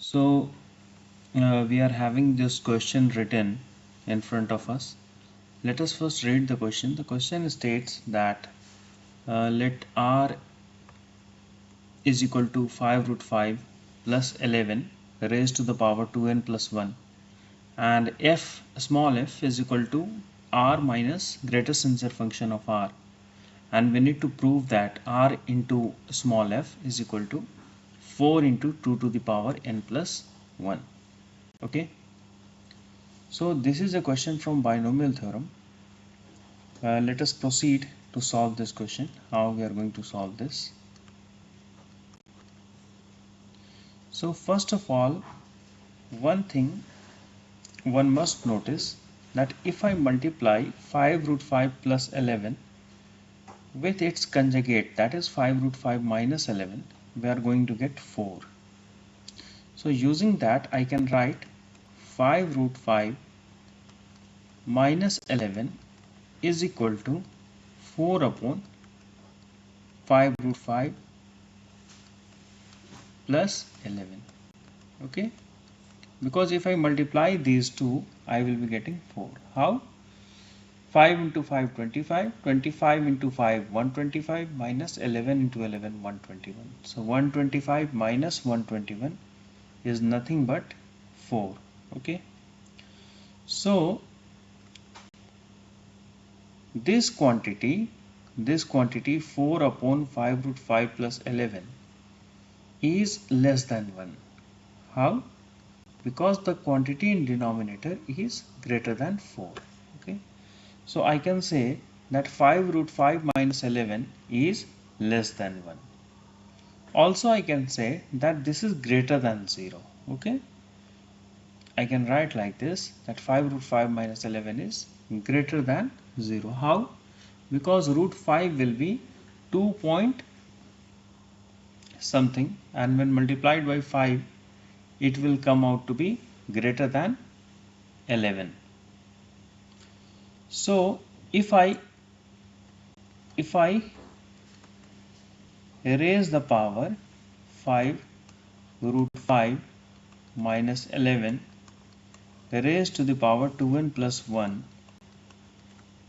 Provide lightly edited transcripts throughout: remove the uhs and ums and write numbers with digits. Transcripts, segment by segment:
So we are having this question written in front of us. Let us first read the question. The question states that let r is equal to 5 root 5 plus 11 raised to the power 2n plus 1, and f small f is equal to r minus greatest integer function of r, and we need to prove that r into small f is equal to 4 into 2 to the power n plus 1. Okay, so this is a question from binomial theorem. Let us proceed to solve this question. How we are going to solve this? So first of all, one thing one must notice, that if I multiply 5 root 5 plus 11 with its conjugate, that is 5 root 5 minus 11, we are going to get 4. So using that, I can write 5 root 5 minus 11 is equal to 4 upon 5 root 5 plus 11. Okay, because if I multiply these two, I will be getting 4. How? 5 into 5 25, 25 into 5 125, minus 11 into 11 121. So 125 minus 121 is nothing but 4. Okay, so this quantity 4 upon 5 root 5 plus 11 is less than 1. How? Because the quantity in denominator is greater than 4. Okay, so I can say that 5 root 5 minus 11 is less than 1. Also I can say that this is greater than 0. Okay, I can write like this, that 5 root 5 minus 11 is greater than 0. How? Because root 5 will be 2 point something, and when multiplied by 5 it will come out to be greater than 11. So if I raise the power 5 root 5 minus 11 raised to the power 2n plus 1,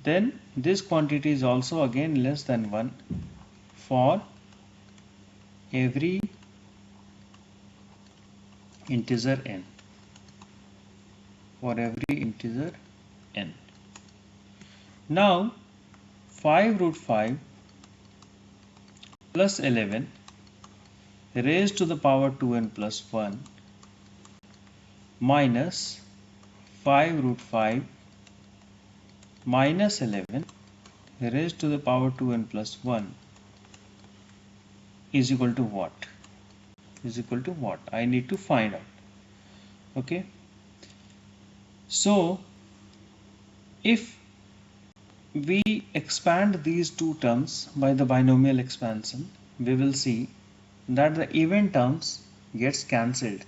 then this quantity is also again less than 1 for every integer n. For every integer n. Now 5 root 5 plus 11 raised to the power 2n plus 1 minus 5 root 5 minus 11 raised to the power 2n plus 1 is equal to what? Is equal to what? I need to find out. Okay, so if we expand these two terms by the binomial expansion, we will see that the even terms gets cancelled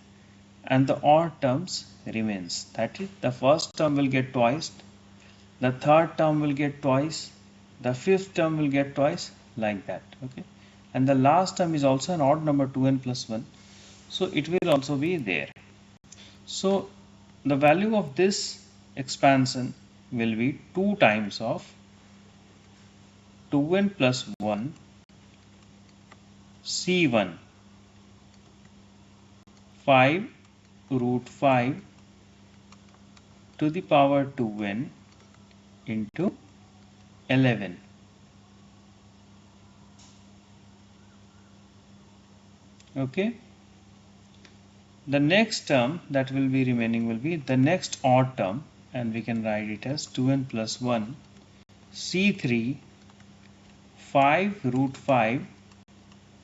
and the odd terms remains. That is, the first term will get twice, the third term will get twice, the fifth term will get twice, like that. Okay, and the last term is also an odd number, 2n plus 1, so it will also be there. So the value of this expansion will be 2 times of 2n plus 1 c1 5 root 5 to the power 2n into 11. Okay, the next term that will be remaining will be the next odd term, and we can write it as 2n plus 1 c3 5 root 5.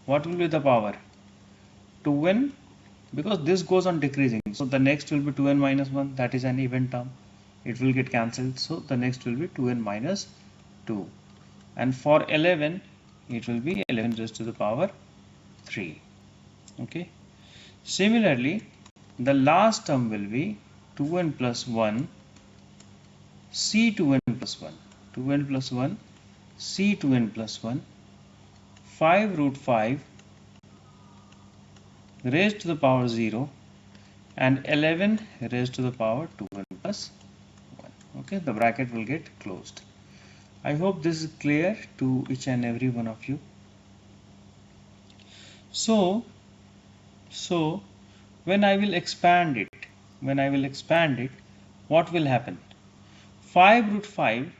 What will be the power? 2n, because this goes on decreasing, so the next will be 2n minus 1, that is an even term, it will get cancelled, so the next will be 2n minus 2, and for 11 it will be 11 raised to the power 3. Okay, similarly the last term will be 2n plus 1 c2n plus 1, 2n plus 1 c2n plus 1 5 root 5 raised to the power 0 and 11 raised to the power 2n plus 1. Okay, the bracket will get closed. I hope this is clear to each and every one of you. So when I will expand it, what will happen? 5 root 5,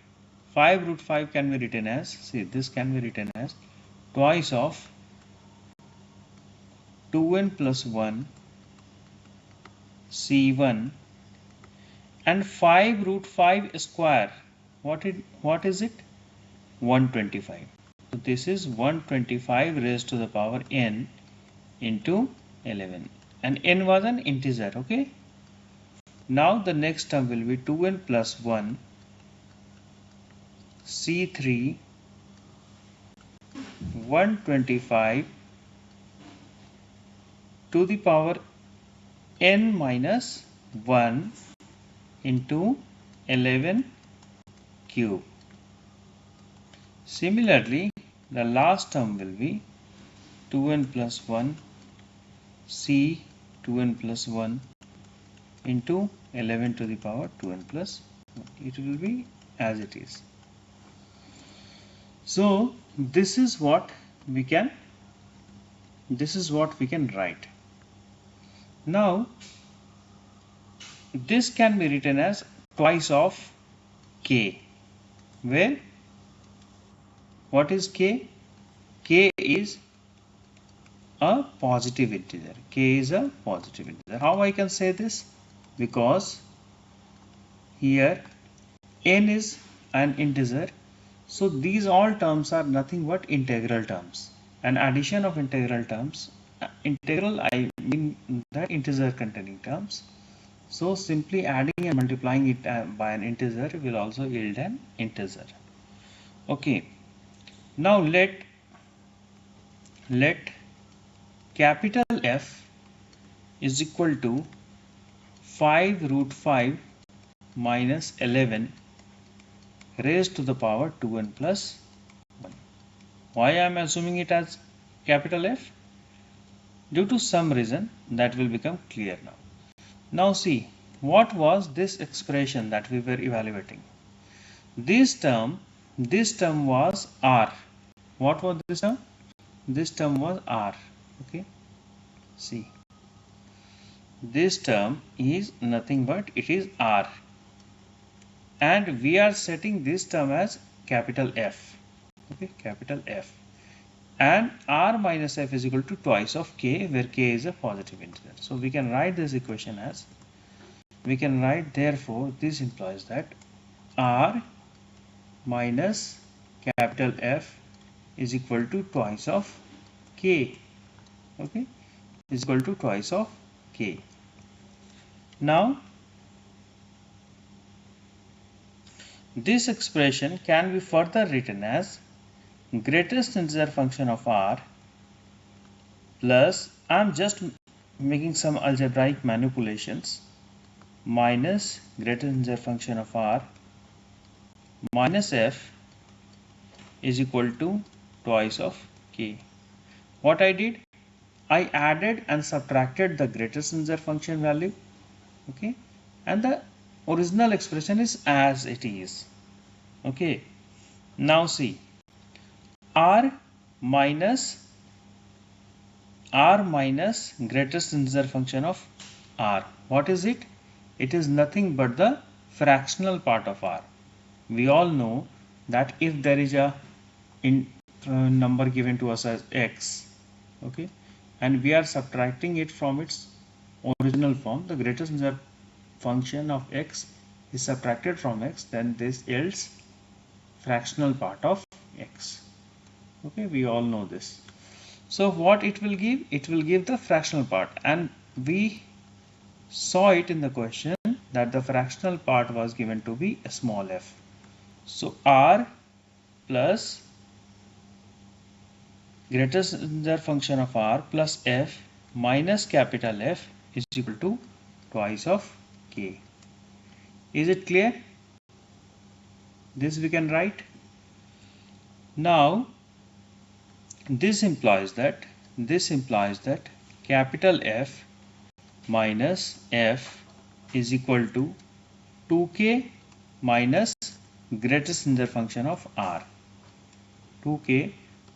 5 root 5 can be written as, see, this can be written as twice of 2n plus 1 c1, and 5 root 5 square, what is it? 125. So this is 125 raised to the power n into 11, and n was an integer. Okay, now the next term will be 2n plus 1 c3 125 to the power n minus 1 into 11 cube. Similarly, the last term will be 2n plus 1 c 2n plus 1 into 11 to the power 2n plus 1. It will be as it is. So this is what we can write. Now this can be written as twice of k, where what is k? K is a positive integer. K is a positive integer. How I can say this? Because here n is an integer, so these all terms are nothing but integral terms. An addition of integral terms, integral I mean the integer containing terms. So simply adding and multiplying it by an integer will also yield an integer. Okay, now let capital F is equal to 5 root 5 minus 11 raised to the power 2n plus 1. Why I am assuming it as capital F? Due to some reason that will become clear now. Now see, what was this expression that we were evaluating? This term was r. What was this term? This term was r. Okay, see, this term is nothing but it is r, and we are setting this term as capital F. Okay, capital F, and r minus f is equal to twice of k, where k is a positive integer. So we can write this equation as, therefore this implies that r minus capital F is equal to twice of k. Okay, is equal to twice of k. Now this expression can be further written as greatest integer function of r plus, I am just making some algebraic manipulations, minus greatest integer function of r minus f is equal to twice of k. What I did? I added and subtracted the greatest integer function value. Okay, and the original expression is as it is. Okay, now see, r minus greatest integer function of r, what is it? It is nothing but the fractional part of r. We all know that if there is a number given to us as x, okay, and we are subtracting it from its original form, the greatest integer function of x is subtracted from x, then this yields fractional part of x. Okay, we all know this. So what it will give? It will give the fractional part, and we saw it in the question that the fractional part was given to be a small f. So r plus greatest integer function of r plus f minus capital F is equal to twice of k. Is it clear? This we can write. Now this implies that capital F minus f is equal to 2k minus greatest integer function of r. 2k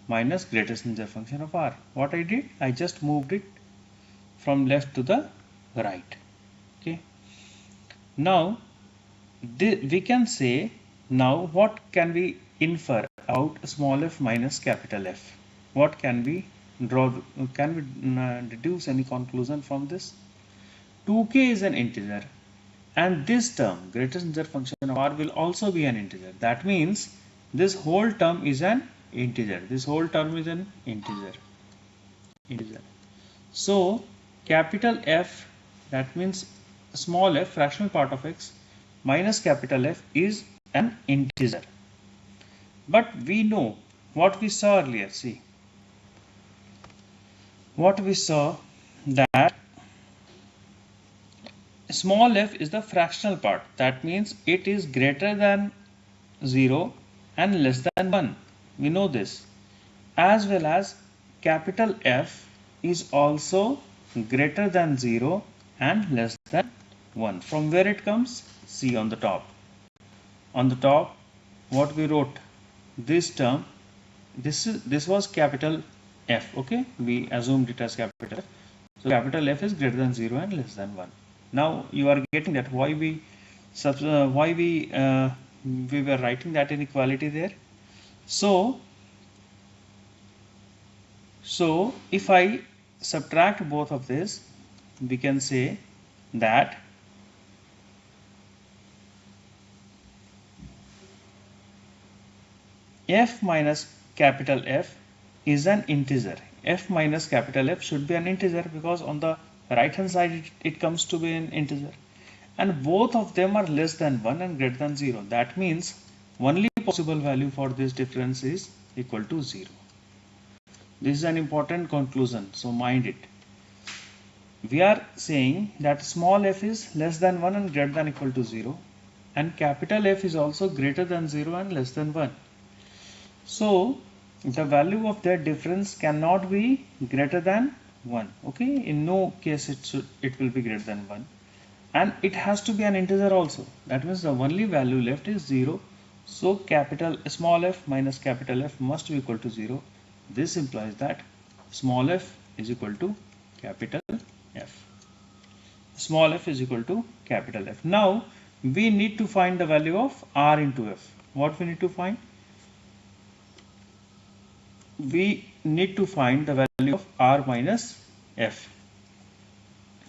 minus greatest integer function of r. What I did, I just moved it from left to the right. Okay. Now we can say, now what can we infer about small f minus capital F? What can we draw? Can we deduce any conclusion from this? 2k is an integer, and this term greatest integer function of r will also be an integer. That means this whole term is an integer. This whole term is an integer. So capital F, that means small f, fractional part of x, minus capital F is an integer. But we know what we saw earlier. See, what we saw, that small f is the fractional part. That means it is greater than 0 and less than 1. We know this. As well as capital F is also greater than 0 and less than 1. From where it comes? See on the top. On the top, what we wrote, this term, this was capital F. Okay, we assumed it as capital F. So capital F is greater than 0 and less than 1. Now you are getting that why we were writing that inequality there. So if I subtract both of this, we can say that f minus capital F is an integer. F minus capital F should be an integer because on the right hand side it comes to be an integer, and both of them are less than 1 and greater than 0. That means only possible value for this difference is equal to 0. This is an important conclusion, so mind it. We are saying that small f is less than 1 and greater than equal to 0, and capital F is also greater than 0 and less than 1. So the value of that difference cannot be greater than 1. Okay, in no case it will be greater than 1, and it has to be an integer also. That means the only value left is 0. So small f minus capital F must be equal to 0. This implies that small f is equal to capital F. Small f is equal to capital F. Now we need to find the value of r into f. What we need to find? We need to find the value of r minus f.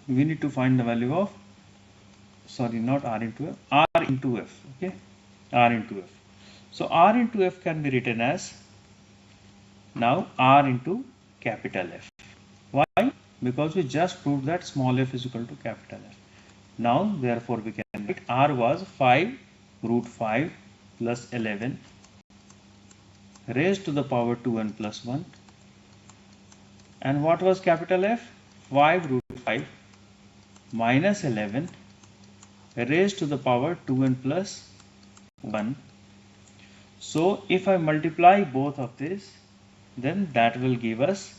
We need to find the value of, sorry, not r into f, r into f. Okay, r into f. So r into f can be written as now r into capital F. Why? Because we just proved that small f is equal to capital F. Now therefore we can write r was 5 root 5 plus 11 raised to the power 2n plus 1, and what was capital F? 5 root 5 minus 11 raised to the power 2n plus 1. So if I multiply both of this, then that will give us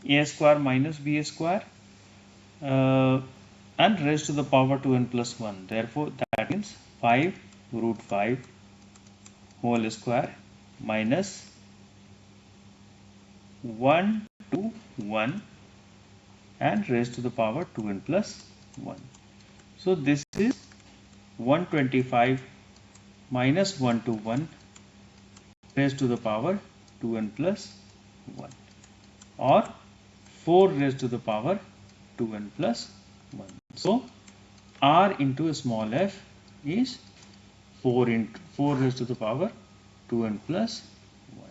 a square minus b square and raised to the power 2n plus 1. Therefore that means 5 root 5 whole square minus 1 to 1 and raised to the power 2n plus 1. So this is 125 minus 1 to 1 raised to the power 2n plus 1, or 4 raised to the power 2n plus 1. So r into small f is 4 raised to the power 2n plus 1.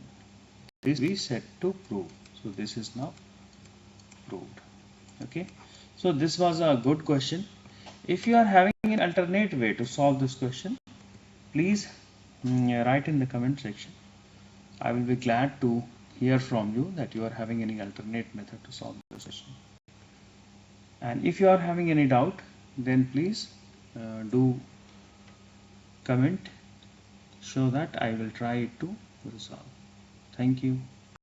This we set to prove. So this is now proved. Okay. So this was a good question. If you are having an alternate way to solve this question, please write in the comment section. I will be glad to hear from you that you are having any alternate method to solve this question. And if you are having any doubt, then please do comment so that I will try to resolve. Thank you.